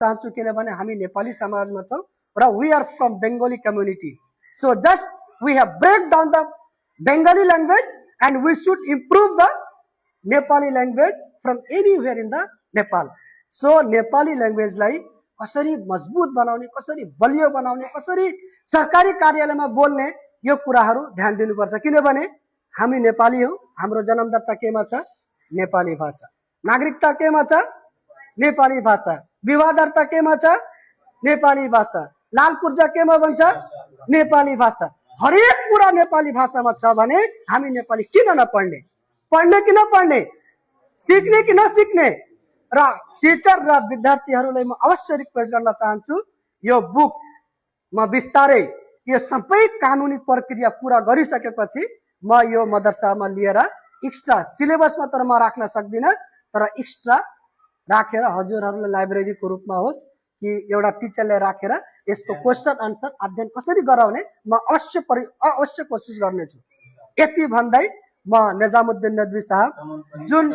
चाहन्छु किनभने हामी नेपाली समाजमा छौं र we are from Bengali community so just we have break down the Bengali language and we should improve the Nepali language from anywhere in the Nepal so Nepali language लाई कसरी मजबूत बनाउने कसरी बलियो बनाउने कसरी सरकारी कार्यालयमा बोल्ने यो कुराहरू ध्यान दिनुपर्छ किनभने हामी नेपाली हौ हाम्रो जन्मदत्ता केमा छ नेपाली भाषा नागरिकता केमा छ नेपाली भाषा विवाह दर्ता केमा छ नेपाली भाषा लाल पूर्जा केमा भन्छ नेपाली भाषा हरेक कुरा नेपाली भाषामा छ भने हामी नेपाली किन नपढ्ने पढ्ने कि नपढ्ने सिक्ने कि नसिक्ने र टीचर र विद्यार्थीहरूलाई म अवश्य रिक्वेस्ट गर्न चाहन्छु यो बुक म बिस्तारै यो सबै कानुनी प्रक्रिया पूरा गरिसकेपछि म यो मदरसामा लिएर एक्स्ट्रा सिलेबसमा तर म राख्न सक्दिन तर एक्स्ट्रा राखेर हजुरहरूले लाइब्रेरीको रूपमा होस् कि एउटा टिचरले राखेर यसको क्वेशन आन्सर अध्ययन कसरी गराउने म अवश्य कोसिस गर्नेछु यति भन्दै म निजामुद्दिन नदवी साहब जुन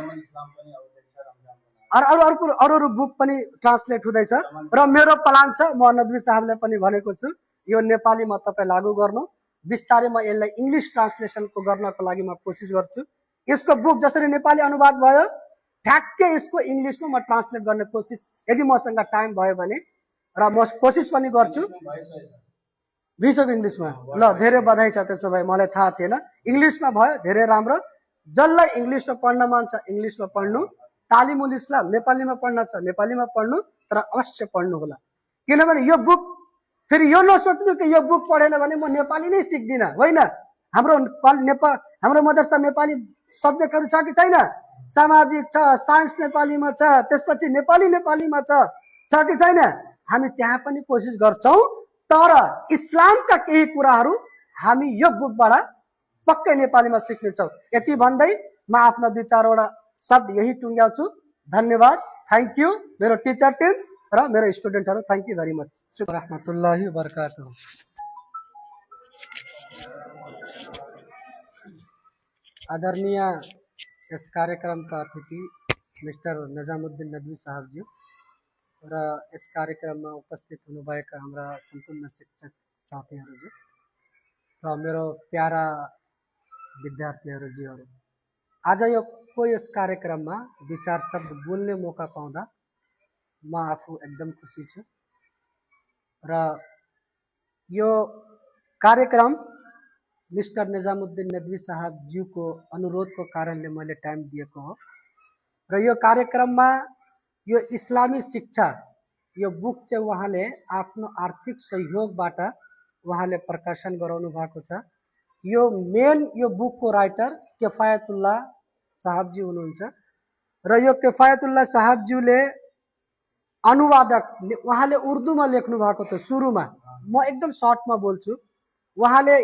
अरू बुक पनि ट्रान्सलेट हुँदैछ र मेरो प्लान छ म नदवी साहबले पनि भनेको छु यो नेपालीमा तपाई लागू गर्नु बिस्तारै म यसलाई इंग्लिश ट्रान्सलेसनको गर्नको लागि म कोसिस गर्छु यसको बुक जसरी नेपाली अनुवाद भयो ठ्याक्कै यसको इंग्लिशमा म ट्रान्सलेट गर्ने कोसिस यदि मसँग टाइम भयो भने र म कोसिस पनि गर्छु भइसक्यो इंग्लिशमा ल धेरै बधाई छ त्यसो भए मलाई थाहा थिएन इंग्लिशमा भयो धेरै राम्रो जसलाई इंग्लिशमा पढ्न मन छ इंग्लिशमा पढ्नु तालिमुल इस्लाम नेपालीमा पढ्न छ नेपालीमा पढ्नु तर अवश्य पढ्नु होला किनभने यो बुक फेरि यो नसोच्नु कि यो बुक पढेन भने म नेपाली नै सिक्दिन होइन हाम्रो मदरसा नेपाली सब्जेक्टहरु छ कि छैन सामाजिक छ साइन्स नेपालीमा छ त्यसपछि नेपालीमा छ कि छैन हामी त्यहाँ पनि कोसिस गर्छौं तर इस्लामका केही कुराहरू हामी यो बुकबाट पक्कै नेपालीमा सिक्नेछौं यति भन्दै म आफ्नो दुई चारवटा शब्द यही टुङ्ग्याउँछु धन्यवाद थ्यांक यू मेरो टीचर टिम्स र मेरो स्टुडेन्टहरु थ्यांक यू भेरी मच रहमतुल्लाहि व बरकातहु आदरणीय यस कार्यक्रमका अतिथि मिस्टर निजामुद्दिन नदवी साहब जी र यस कार्यक्रममा उपस्थित हुनुभएका हाम्रा सम्पूर्ण शिक्षक साथीहरु र मेरो प्यारा विद्यार्थीहरुजीहरु आज यो यस कार्यक्रममा दुई चार शब्द बोल्ने मौका पाउँदा म आफू एकदम खुसी छु र यो कार्यक्रम मिस्टर निजामुद्दिन नदवी साहब ज्यूको अनुरोधको कारणले मैले टाइम दिएको हो र यो कार्यक्रममा यो इस्लामी शिक्षा यो बुक चाहिँ उहाँले आफ्नो आर्थिक सहयोगबाट उहाँले प्रकाशन गराउनु भएको छ यो मेन यो बुकको राइटर किफायतुल्लाह साहब जी हुनुहुन्छ र यो किफायतुल्लाह साहब ज्यूले अनुवादक उहाँले उर्दूमा लेख्नु भएको थियो सुरुमा म एकदम सर्टमा बोल्छु उहाँले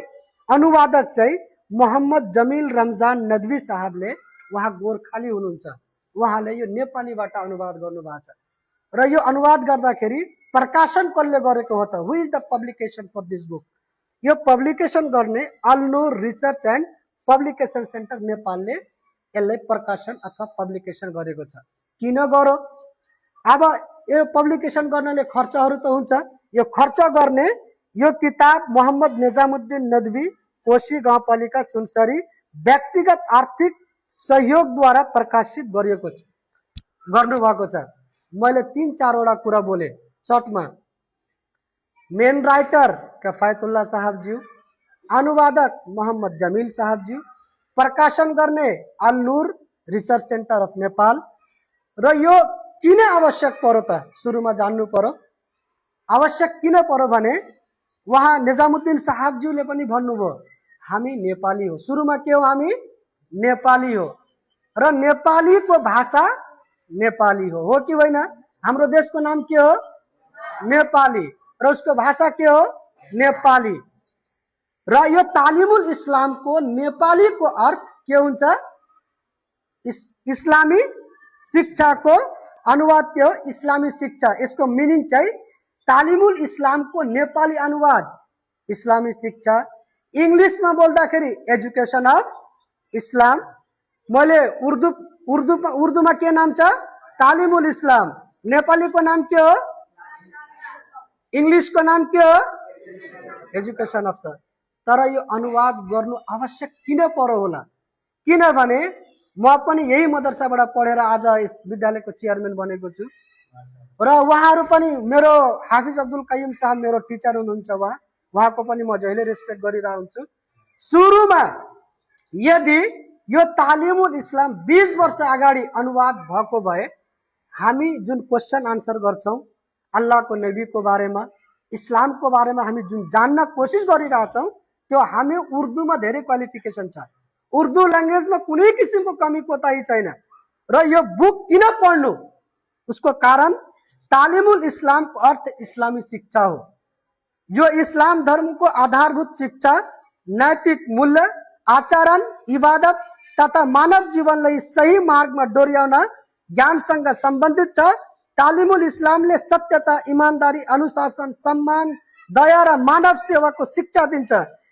अनुवादक चाहिँ मोहम्मद जमील रमजान नदवी साहबले उहाँ गोरखाली हुनुहुन्छ उहाँले यो नेपालीबाट अनुवाद गर्नु भएको छ र यो अनुवाद गर्दाखेरि प्रकाशन कसले गरेको हो त who is the publication for this book यो पब्लिकेशन गर्ने Alnoor research and publication centre नेपालले यसलाई प्रकाशन अथवा पब्लिकेशन गरेको छ किन गर्यो अब यो पब्लिकेशन गर्नले खर्चहरु त हुन्छ यो खर्च गर्ने यो किताब मोहम्मद निजामुद्दिन नदवी कोशी गाउँपालिका सुनसरी व्यक्तिगत आर्थिक सहयोगद्वारा प्रकाशित गरिएको छ गर्नु भएको छ मैले तीन चारवटा कुरा बोले शर्टमा मेन राइटर किफायतुल्लाह साहब ज्यू अनुवादक मोहम्मद जमील साहब ज्यू प्रकाशन गर्ने Alnoor research centre of Nepal र यो किन आवश्यक पर्यो त सुरुमा जान्नु पर्यो आवश्यक किन पर्यो भने वहाँ निजामुद्दिन साहब ज्यूले पनि भन्नुभयो हामी नेपाली हो सुरुमा के हो हामी नेपाली हो र नेपालीको भाषा नेपाली हो कि होइन हाम्रो देशको नाम के हो नेपाली र उसको भाषा के हो नेपाली र यो तालिमुल इस्लामको नेपालीको अर्थ के हुन्छ इस्लामी शिक्षाको अनुवाद के हो इस्लामी शिक्षा यसको मिनिङ चाहिँ तालिमुल इस्लामको नेपाली अनुवाद इस्लामी शिक्षा इंग्लिशमा बोल्दाखेरि एजुकेशन अफ इस्लाम मैले उर्दूमा के नाम छ तालिमुल इस्लाम नेपालीको नाम के हो इङ्ग्लिसको नाम के हो? Education officer. तर यो अनुवाद गर्नु आवश्यक किन पर्यो होला? किनभने म पनि यही मदरसाबाट पढेर आज यस विद्यालयको चेयरम्यान बनेको छु र उहाँहरू पनि मेरो हाफिज अब्दुल कय्युम साहब मेरो टिचर हुनुहुन्छ। उहाँको पनि म जहिले रेस्पेक्ट गरिरहेको हुन्छु। सुरुमा यदि यो तालिमुल इस्लाम 20 वर्ष अगाडि अनुवाद भएको भए हामी जुन क्वेसन आन्सर गर्छौं अल्लाहको नबीको बारेमा, इस्लामको बारेमा हामी जुन जान्न कोसिस गरिरहेछौं त्यो हामी उर्दूमा धेरै क्वालिफिकेसन छ। उर्दू ल्याङ्ग्वेजमा कुनै किसिमको कमी कोताही छैन र यो बुक किन पढ्नु? उसको कारण तालिमुल इस्लामको अर्थ इस्लामी शिक्षा हो। यो इस्लाम धर्मको आधारभूत शिक्षा, नैतिक मूल्य, आचरण, इबादत तथा मानव जीवनलाई सही मार्गमा डोर्याउन ज्ञानसँग सम्बन्धित छ। तालिमुल इस्लामले सत्यता, इमानदारी, अनुशासन, सम्मान, दया र मानव सेवाको शिक्षा दिन्छ।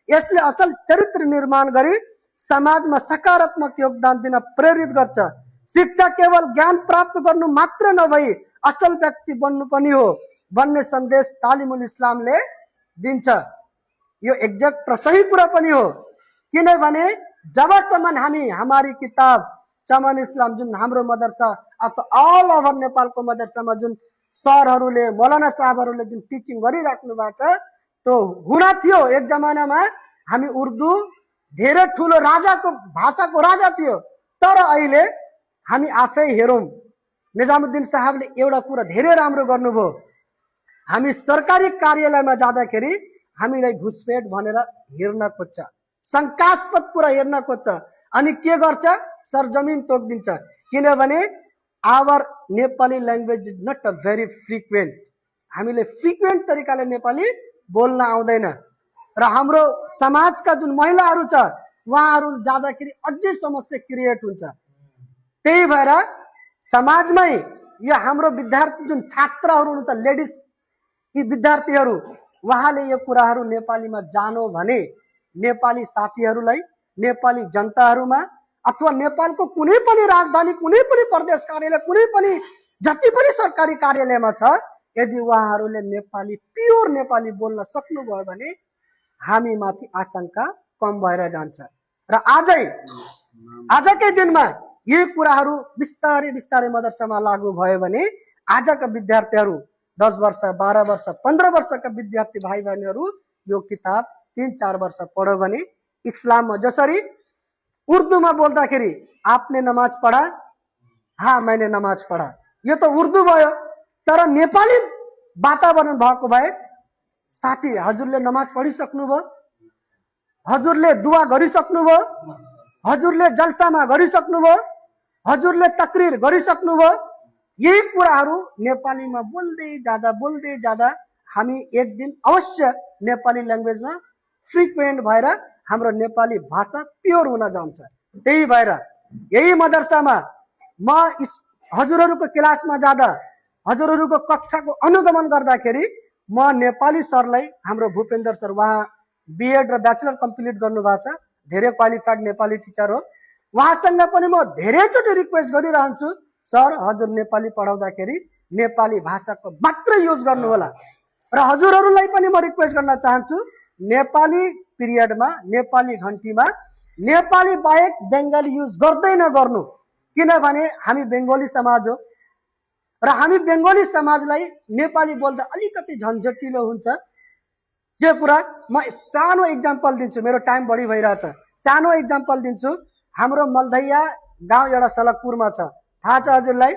यसले असल चरित्र निर्माण गरी समाजमा सकारात्मक योगदान दिन प्रेरित गर्छ। शिक्षा केवल ज्ञान प्राप्त गर्नु मात्र नभई असल व्यक्ति बन्नु पनि हो भन्ने सन्देश तालिमुल इस्लामले दिन्छ। यो एक्ज्याक्ट र सही कुरा पनि हो। किनभने जबसम्म हामी हमारी किताब चमन इस्लाम जुन हाम्रो मदरसा अथवा अल ओभर नेपालको मदरसामा जुन सरहरूले, मौलाना साहबहरूले जुन टिचिङ गरिराख्नु भएको छ त्यो हुन थियो। एक जमानामा हामी उर्दू धेरै ठुलो राजाको भाषाको राजा थियो। तर अहिले हामी आफै हेरौं, निजामुद्दिन साहबले एउटा कुरा धेरै राम्रो गर्नुभयो। हामी सरकारी कार्यालयमा जाँदाखेरि हामीलाई घुसपेट भनेर हेर्न खोज्छ, शंकास्पद कुरा हेर्न खोज्छ अनि के गर्छ? सरजमिन तोकिदिन्छ। किनभने our Nepali language is not a very frequent. हामीले फ्रिक्वेन्ट तरिकाले नेपाली बोल्न आउँदैन र हाम्रो समाजका जुन महिलाहरू छ उहाँहरू जाँदाखेरि अझै समस्या क्रिएट हुन्छ। त्यही भएर समाजमै यो हाम्रो विद्यार्थी जुन छात्रहरू हुनुहुन्छ, लेडिज यी विद्यार्थीहरू, उहाँले यो कुराहरू नेपालीमा जानो भने नेपाली साथीहरूलाई, नेपाली जनताहरूमा अथवा नेपालको कुनै पनि राजधानी, कुनै पनि प्रदेश कार्यालय, कुनै पनि जति पनि सरकारी कार्यालयमा छ, यदि उहाँहरूले नेपाली प्योर नेपाली बोल्न सक्नुभयो भने हामी माथि आशंका कम भएर जान्छ। र आजकै दिनमा यी कुराहरू बिस्तारै बिस्तारै मदरसामा लागू भयो भने आजका विद्यार्थीहरू 10 वर्ष, 12 वर्ष, 15 वर्षका विद्यार्थी भाइ बहिनीहरू यो किताब 3-4 वर्ष पढ्यो भने इस्लाममा जसरी उर्दूमा बोल्दाखेरि आपने नमाज पढा, हाँ मैंने नमाज पढा, यो त उर्दू भयो। तर नेपाली वातावरण भएको भए साथी हजुरले नमाज पढिसक्नुभयो, हजुरले दुआ गरिसक्नुभयो, हजुरले जलसामा गरिसक्नुभयो, हजुरले तकरीर गरिसक्नुभयो, यही कुराहरू नेपालीमा बोल्दै जाँदा हामी एक दिन अवश्य नेपाली ल्याङ्ग्वेजमा फ्रिक्वेन्ट भएर हाम्रो नेपाली भाषा प्योर हुन जान्छ। त्यही भएर यही मदरसामा म हजुरहरूको क्लासमा जाँदा, हजुरहरूको कक्षाको अनुगमन गर्दाखेरि म नेपाली सरलाई, हाम्रो भूपेन्द्र सर, उहाँ बीएड र ब्याचलर कम्प्लिट गर्नुभएको छ, धेरै क्वालिफाइड नेपाली टिचर हो। उहाँसँग पनि म धेरैचोटि रिक्वेस्ट गरिरहन्छु, सर हजुर नेपाली पढाउँदाखेरि नेपाली भाषाको मात्र युज गर्नु होला। र हजुरहरूलाई पनि म रिक्वेस्ट गर्न चाहन्छु, नेपाली पिरियडमा, नेपाली घन्टीमा नेपाली बाहेक बंगाली युज गर्दै नगर्नु। किनभने हामी बेंगली समाज हो र हामी बेंगली समाजलाई नेपाली बोल्दा अलिकति झन्झटिलो हुन्छ। त्यो कुरा म सानो एक्जाम्पल दिन्छु, मेरो टाइम बढी भइरहेछ, सानो एक्जाम्पल दिन्छु। हाम्रो मलदैया गाउँ एउटा सलकपुरमा छ, थाहा छ हजुरलाई?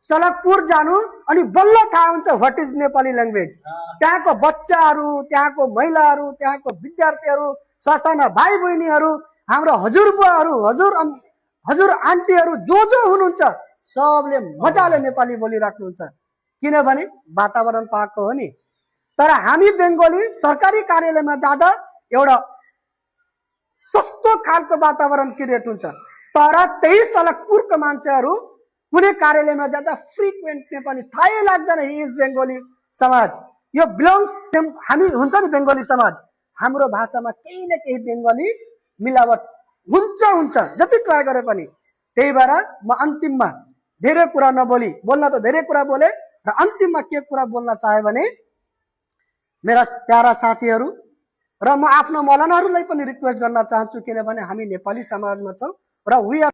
सलकपुर जानु अनि बल्ल थाहा हुन्छ व्हाट इज नेपाली ल्याङ्ग्वेज। त्यहाँको बच्चाहरू, त्यहाँको महिलाहरू, त्यहाँको विद्यार्थीहरू, ससाना भाइ बहिनीहरू, हाम्रो हजुरबुवाहरू, हजुर आन्टीहरू जो हुनुहुन्छ सबले मजाले नेपाली बोलिराख्नुहुन्छ। किनभने वातावरण पाएको हो नि। तर हामी बेंगली सरकारी कार्यालयमा जाँदा एउटा सस्तो खालको वातावरण क्रिएट हुन्छ। तर त्यही सलकपुरको मान्छेहरू कुनै कार्यालयमा जाँदा फ्रिक्वेन्ट नेपाली थाहै लाग्दैन। हि इज बेंगली समाज, यो बिलोङ्स, हामी हुन्छ नि बेंगली समाज, हाम्रो भाषामा केही न केही बेंगली मिलावट हुन्छ जति ट्राई गरे पनि। त्यही भएर म अन्तिममा धेरै कुरा नबोली, बोल्न त धेरै कुरा बोले र अन्तिममा के कुरा बोल्न चाहे भने मेरा प्यारा साथीहरू र म आफ्नो मौलानाहरूलाई पनि रिक्वेस्ट गर्न चाहन्छु किनभने हामी नेपाली समाजमा छौँ र वी आर